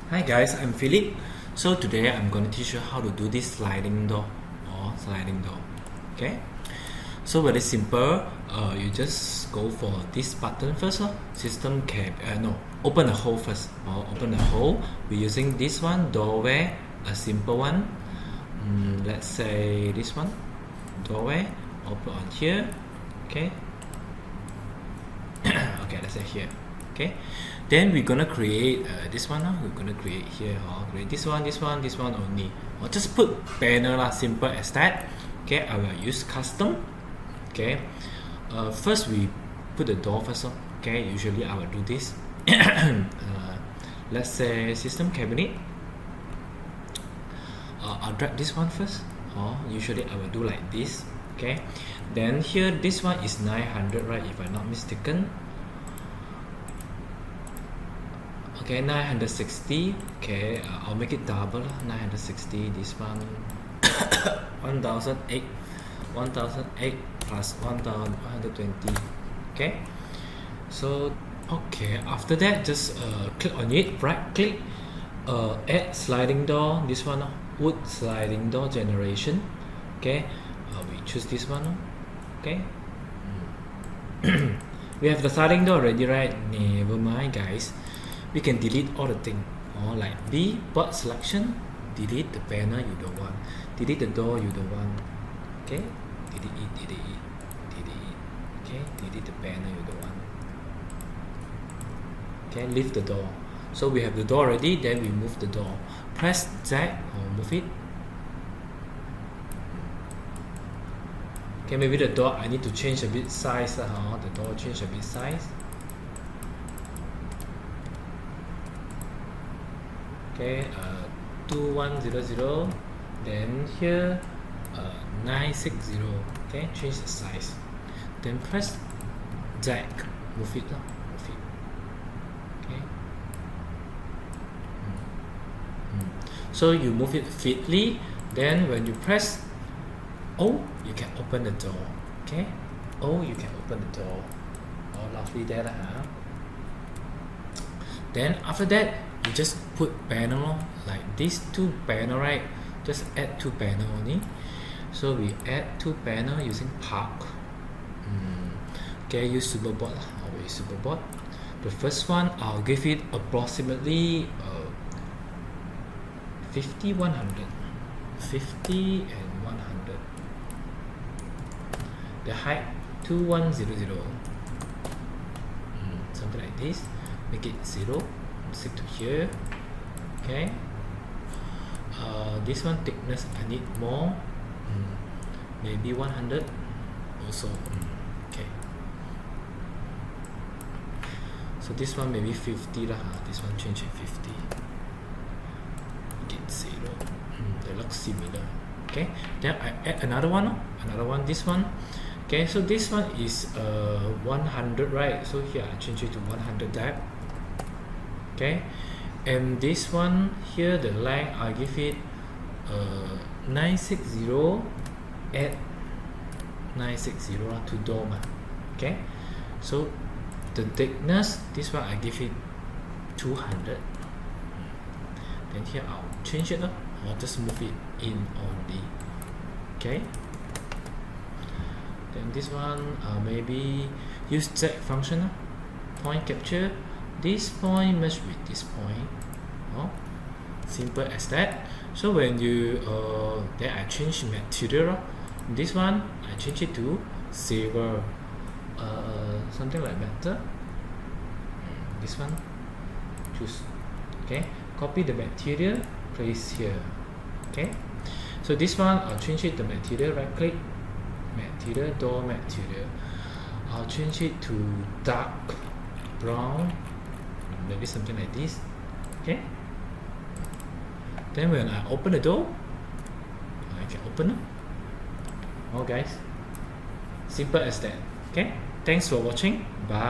Hi guys, I'm Philip. So today I'm going to teach you how to do this sliding door or sliding door. Okay, so very simple. You just go for this button first. System cap. Open the hole first. Or open the hole. We're using this one, doorway, a simple one. Let's say this one, doorway. Open on here. Okay. Okay, let's say here. Okay, then we're gonna create this one. We're gonna create here. Create this one only. Or just put banner lah. Simple as that. Okay, I will use custom. Okay, first we put the door first. Okay, usually I will do this. Let's say system cabinet. I'll drag this one first. Usually I will do like this. Okay, then here this one is 900, right? If I'm not mistaken. Okay, 960. Okay, I'll make it double. 960. This one 1008. 1008 plus 1120. Okay. So okay, after that just click on it. Right click. Add sliding door. This one wood sliding door generation. Okay. We choose this one. Okay. We have the sliding door already, right? Never mind, guys. We can delete all the thing. Like B, bot selection, delete the banner you don't want, delete the door you don't want. Okay, delete it. Okay, delete the banner you don't want. Okay, leave the door. So we have the door already. Then we move the door. Press Z or move it. Okay, maybe the door I need to change a bit size. The door change a bit size. Okay, 2100. Then here 960. Okay, change the size. Then press Z, move it. Okay. So you move it fitly. Then when you press O, you can open the door. Okay, O, you can open the door. Lovely there. Then after that, you just put banner like these two banner, right? Just add two banner only. So we add two banner using park. Okay, use superboard. Always superboard. The first one I'll give it approximately 50, 100, 50 and 100. The height 2100. Something like this. Make it 0. Stick to here. Okay. This one thickness I need more. Maybe 100 also. Okay. So this one maybe 50 lah. This one change it 50. Get 0. They look similar. Okay. Then I add another one. This one. Okay. So this one is 100, right? So here I change it to 100 depth. Okay, and this one here, the length I give it 960. Add 960 to dome. Okay, so the thickness, this one I give it 200. Then here I'll change it. I'll just move it in only. Okay. Then this one maybe use Z function. Point capture. This point match with this point. Simple as that. So when you then I change material. This one I change it to silver. Something like metal. This one choose. Okay, copy the material, place here. Okay, so this one I'll change it to material. Right click, material, door material. I'll change it to dark brown. Maybe something like this. Okay. Then when I open the door, I can open it. Guys, simple as that. Okay. Thanks for watching. Bye.